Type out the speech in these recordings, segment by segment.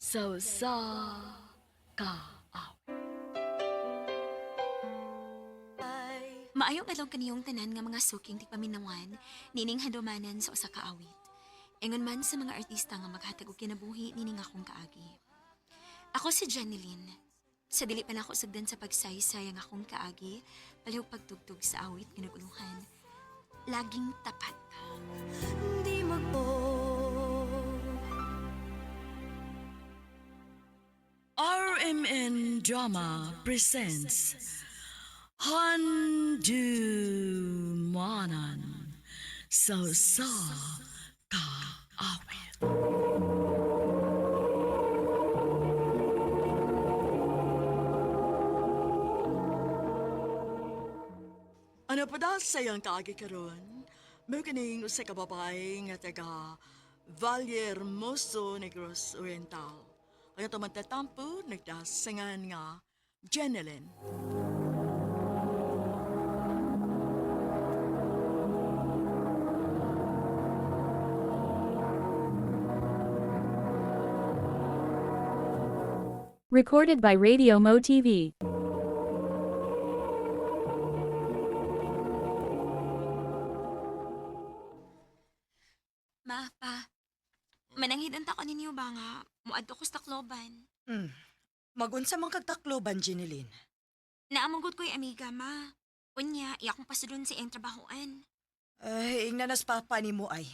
Sausa ka. Maayong adlaw kaniyong tanan nga mga suking di paminawan, nining hadumanan sa usa ka awit. Ingon man sa mga artista nga maghatag og kinabuhi nining akong kaagi. Ako si Janeline. Sa dili pa nako sugdan sa pagsaysay ang akong kaagi, palihog pagtugtog sa awit nga naguluhan. Laging tapat ka. Di magpo RMN Drama presents Handumanan Sausa ka awit. Ano pa da sayang kaagi karon? May kining usa ka babae nga taga Valle Hermoso, Negros Oriental. Ang ito magtatampo, nagdasangan nga Jeneline. Recorded by Radio Mo TV. Ma, pa. Mananghidan ta ko ninyo ba nga muadto ko sa Tacloban. Magunsa man kag Tacloban, Jeneline. Naamanggot ko'y amiga, ma. Unya, iya akong pasulon sa iyang trabahoan. Ay, ingnanas papa ni mo ay.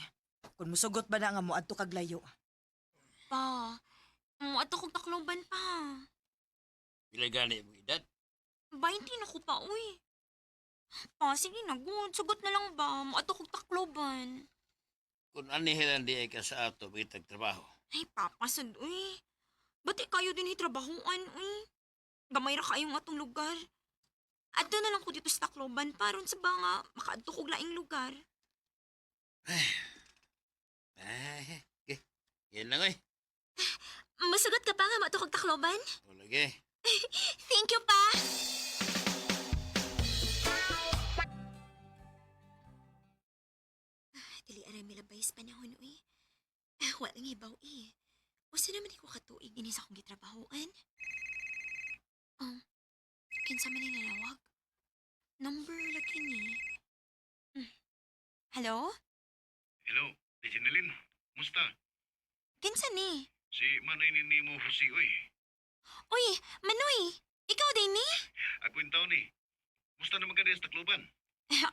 Kung musugot ba na nga mo adto kag layo. Pa, muadto kong Tacloban pa. Pila gani mo edad? 20 na ko pa, uy. Pa, sige na, good. Sugot na lang ba? Muadto kong Tacloban. Kung anihilan di ay ka sa ato, magitag trabaho. Ay, papasad, uy. Ba't kayo din trabahoan, uy? Gamay ra kayong atong lugar. Adto na lang ko dito sa Tacloban paron sa banga makaadto kog laing lugar. Okay. Yan lang eh. Masugot ka pa nga maadto kog Tacloban? O lagi. Thank you, pa. Dili aray milabay sa panahon, uy. Walang ibaw, eh. Usa naman ko katuig din sa akong gitrabahoan. Kinsa man yung nalawag? Number lagi ni. Hello? Hello, di Jeneline. Musta? Kinsa ni? Si Manay ni mo Jose, oy. Uy, Manoy! Ikaw din ni? Ako yung taon eh. Musta naman ka din sa Tacloban?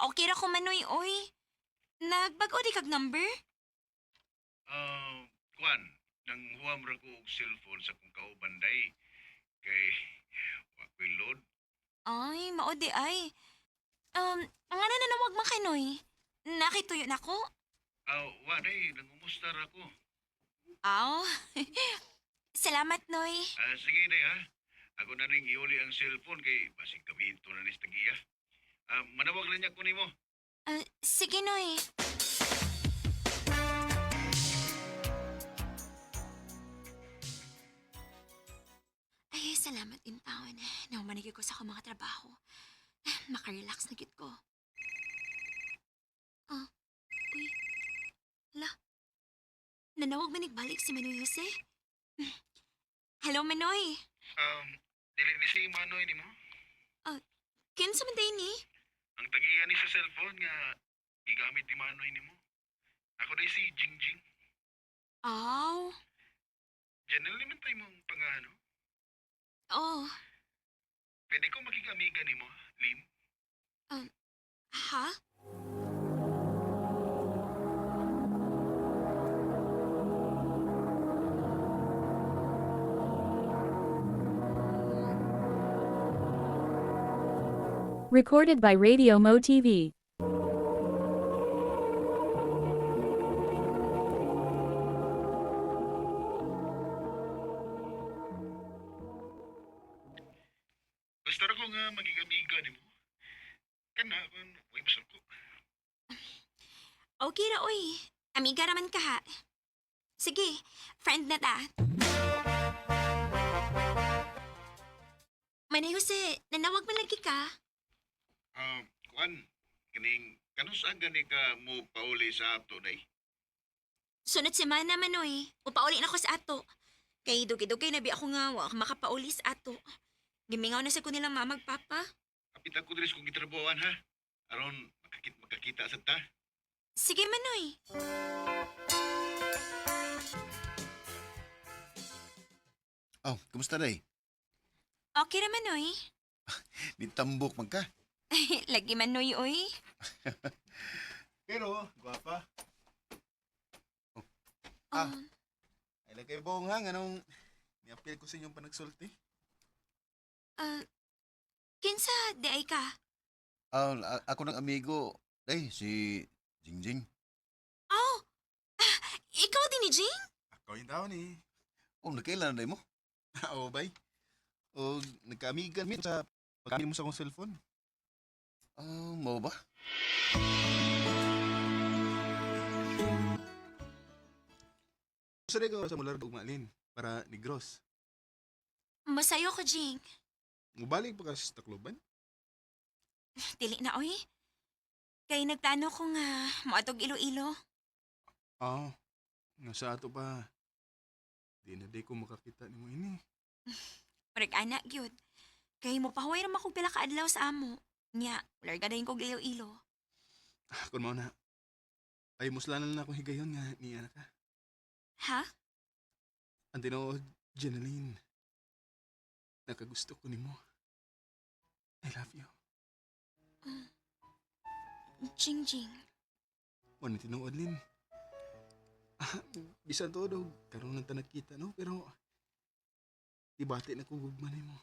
Okay ra ko, Manoy, oy. Nagbago di kag number? Kwan, nang huwam ra ko og cellphone sa kong kaubanday. Kay, wako'y load. Ay, maodi ay. Nga na nanawag man kay Noy. Nakituyo na ko? Waday, nangumusta ra ko. Aw. Salamat, Noy. Sige day ha. Ako na rin iuli ang cellphone kay basig kaminto na ni Stagia. Manawag lang niya ko nimo. Sige, Noy. Ay, salamat din taon. Naumanigay ko sa akong mga trabaho. Makarelax na gid ko. Uy. La. Nanawag man nagbalik si Manoy Jose? Hello, Manoy. Dili ni si Manoy nimo. Kinsa man day ni? Ang tagiya ni sa cellphone nga gigamit ni Manoy nimo. Ako day si Jingjing. Aw. Jeneline man tayo mong pangano. Oh. Pwede ko makikamiga nimo, Lin? Ha? Recorded by Radio Mo TV. Gusto ra ko nga magigamiga nimo. Kana kung way basal ko. Okay ra, uy. Amiga naman ka, ha? Sige, friend na ta. Manay Jose, nanawag man lagi ka? Kuan, kining kanus gani ka mo pauli sa ato day. Sunod semana, Manoy. Upauli na ko sa ato. Kay dugay-dugay na bi ako nga wa makapaulis ato. Gimingaw na sa ko nilang mama ug papa. Kapit ako dres kung gitrabawan ha. Aron makakita sa ta. Sige manoy. Oh, kumusta day? Okay ra manoy. Nitambok man ka. Lagi manoy oy. Pero, gwapa. Ah. Ay lang kayo buong hang, anong ni-appeal ko sa inyong panagsulti? Kinsa di ay ka? Ako ng amigo, day, si Jingjing. Oh. Ikaw din ni Jing? Ako yung tao ni. Oh, nakailan day mo? Oo, bay. O, nagkaamigan mi sa pagkamil mo sa akong cellphone. Mo ba? Gusto rin ko sa mular ugmalin para ni Gross. Masayo ko Jing. Mubalik pa ka sa Tacloban? Dili na oy. Kay nagplano ko nga moatog Iloilo. Nasa ato pa. Di na di ko makakita ni mo ini. Murag anak gyud. Kay mo pahuway ra akong pila ka adlaw sa amo. Nya, larga dayon kog Iloilo. Kung mo na. Ay, muslanan na akong higayon nga niya ka. Ha? Ang tinood, Jeneline. Nakagusto ko ni mo. I love you. Jing Jing. Wala tinuod, Lin. Bisan to daw, karoon ng tanagkita, no? Pero, ibati na kong gugman mo.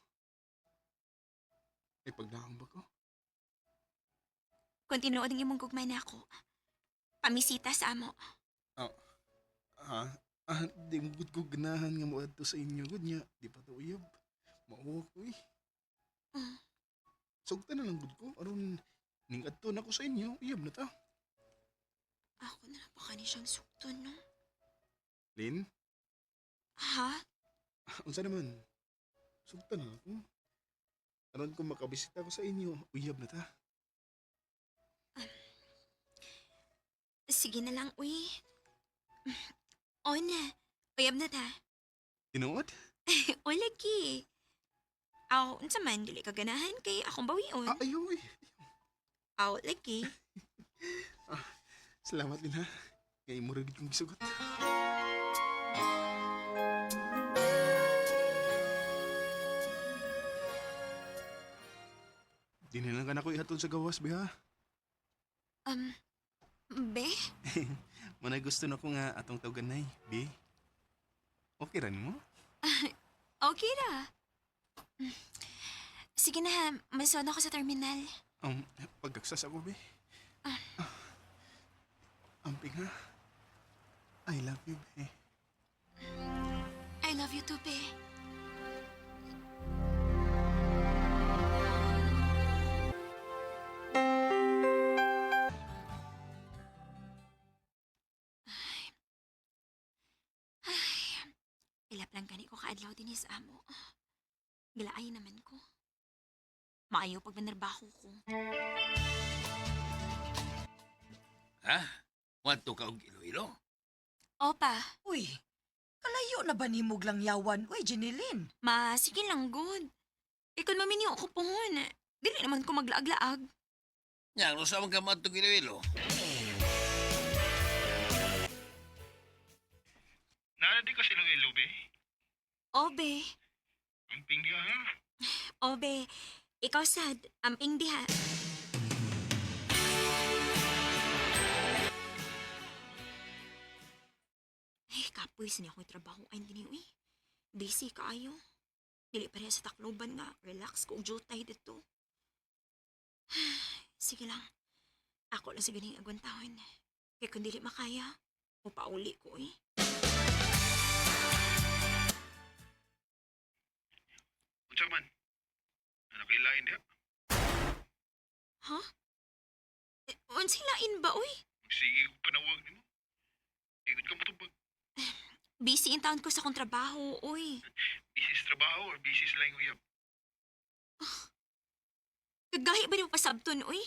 Ay, pagdaang ba ko? Kung tinuod ang imong gugmay na ako, pamisita sa amo. Di mo gud ko ganahan nga mo adto sa inyo, gud niya. Di pa to uyab. Mauwa ko eh. Sugta na lang gud ko. Aron, ning adto na ko sa inyo, uyab na ta. Ako na lang baka ni siyang sukton, no? Lin, Ha? unsa naman? Sugta na ako. Aron kung makabisita ko sa inyo, uyab na ta. Sige na lang, uy. O na. Uyab na ta. Tinuod? O lagi. Aw, unsa man dili ka ganahan kay akong bawion. Ayaw eh. Aw, lagi. Salamat din ha. Ngayon mo rin kong gisugot. Di na lang ka na ko ihatod sa gawas, be ha. Be? Manay gusto na ko nga atong tawganay, be. Okay rin mo? Okay ra. Sige na ha, masod ako sa terminal. Pagkaksas ako, be. Amping ha. I love you, be. I love you too, be. Ilap lang gani ko kaadlaw din sa amo. Gilaay naman ko. Maayo pag manarbaho ko. Ha? Wanto ka og Iloilo? Opa, Uy, kalayo na ba ni lang yawan? Uy, Jeneline. ma, sige lang good. Ikaw maminyo ako pohon. Dili naman ko maglaag-laag. Nya, ano sa mga matog Iloilo? Naadi ka silang ilube. Obe, Ang pinggi ha. obe, ikaw sad, amping diha. Ay, kapoy sa niya ako'y trabaho ay hindi uy. Busy kaayo. Dili pa rin sa Tacloban nga, relax ko, jutay dito. Sige lang, ako lang sa ganing agwantahon. Kaya kung dili makaya, upauli ko eh. Unsa man? Ano kay lain diha? Ha? Unsay lain ba, uy? Magsige ko panawag nimo. Igod ka mo tubag. Busy in town ko sa kong trabaho, uy. Busy sa trabaho or busy sa laing uyab? Kagahi ba niyo pasabton, uy?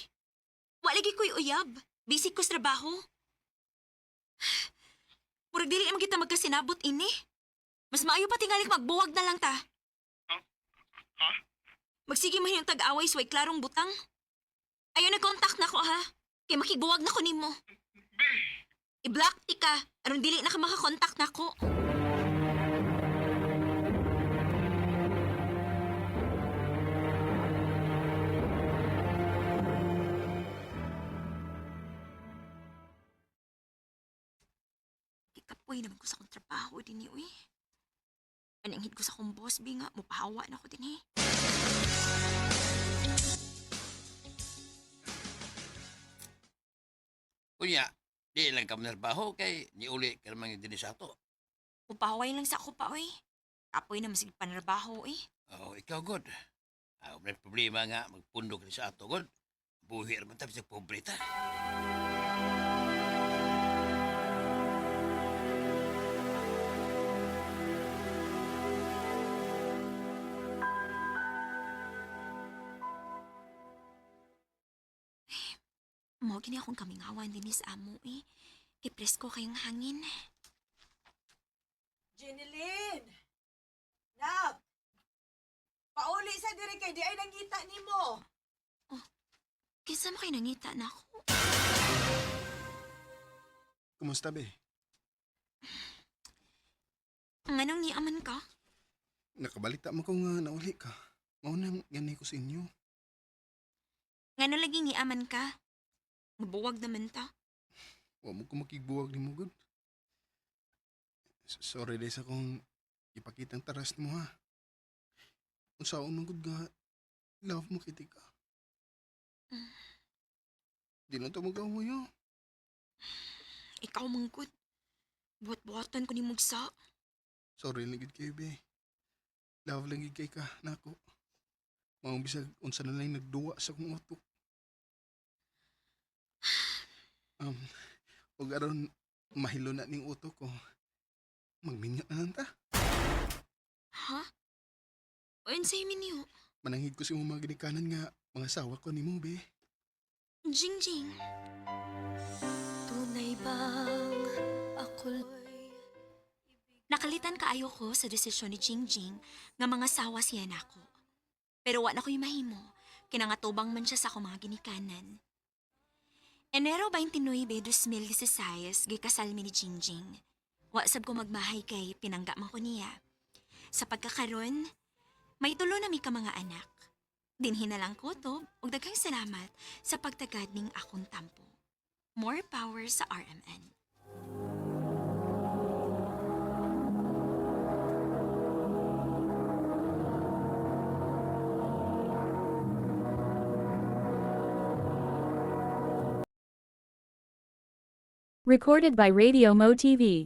Wa lagi ko'y uyab. Busy ko sa trabaho. Murag dili naman kita magkasinabot ini. Mas maayo pa tingali magbuwag na lang ta. Ha? Magsige man yung tag-away sway klarong butang. Ayaw na contact na ko ha. Kay makibuwag na ko nimo. Be, I-block ti ka. Aron dili na ka makakontakt na ko. Ikapoy naman ko sa akong trabaho din uy. Ananghid ko sa akong boss, bi nga, mupahawa na ko din eh. Kunya, di lang ka manarbaho kay niuli ka naman yung dinis ato. Mupahaway lang sa ako pa uy. Kapoy na masig panarbaho eh. Oh, ikaw, God. May problema nga, magpundok rin sa ato, God. Buhi naman tayo sa pobreta. Mo gini akong kamingawan din sa amo eh. Kay presko kayong hangin. Jeneline! Nak! Pauli sa diri kay di ay nangita nimo. Kisa mo kayo nangita na ako. Kumusta, be? Anong niaman ka? Nakabalita mo ko nga nauli ka. Maunang ganay ko sa inyo. Ngano lagi niaman ka? Mabuwag naman ta. Huwag mo ko makigbuwag ni mo, God. Sorry dahil sa kong ipakitang taras mo, ha. Kung saan mo, God, nga, love mo kiti ka. Di na ito magawa yun. Ikaw mangkot. Buhat-buhatan ko ni Mugsa. Sorry lang gid kayo, be. Love lang gid kay ka, nako. Maong bisag unsa na lang nagduwa sa kong utok. Ug aron mahilo na ning utok ko. Magminyo na lang ta. Ha? O yun sa'yo minyo? Mananghid ko si mo mga ginikanan nga mga sawa ko ni mo, be. Jingjing. Tunay bang ako'y Nakalitan kaayo ko sa desisyon ni Jingjing nga mga sawa siya nako. Pero wa na ko'y mahimo, kinangatubang man siya sa akong mga ginikanan. Enero 29, 2016, gikasal mi ni Jingjing. Wa sab ko magmahay kay pinangga man ko niya. Sa pagkakaron, may tulo na mi ka mga anak. Dinhi na lang ko to, ug daghang salamat sa pagtagad ning akong tampo. More power sa RMN. Recorded by Radio Mo TV.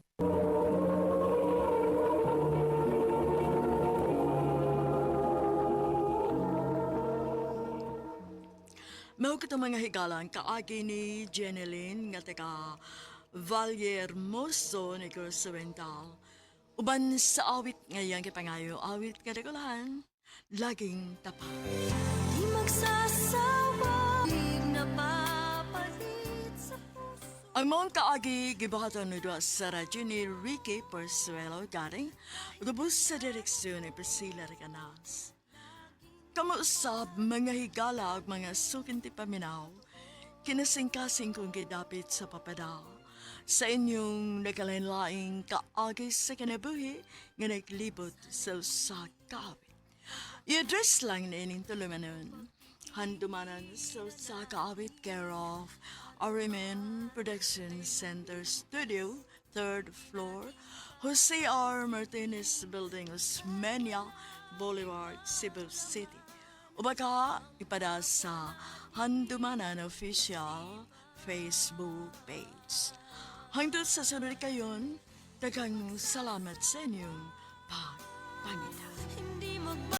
Mao ko mga higalan kaagi ni Jeneline nga taga Vallehermoso, Negros Oriental. Uban sa awit ngayang kipangayo, awit kadagulahan, laging tapat. di magsasawa, di napapalit sa puso. Ang mga kaagi gibahatan nito sa radyo ni Ricky Persuelo galing ubos sa direksyon ni Priscilla Recanas. Kamuusab mga higala ug mga sukinti paminaw, kinasingkasing kong gidapit sa papadaw sa inyong nagkalain-laing kaagi sa kinabuhi nga naglibot sa usa ka awit. I-address lang na ining tulumanon. Handumanan sa usa ka awit care of RMN Production Center Studio, 3rd floor, Jose R. Martinez Building, Osmeña Boulevard, Cebu City. O baka ipada sa Handumanan Official Facebook page. Hangtod sa sunod kayon, daghang salamat sa inyong pagpangita. Hindi magbago.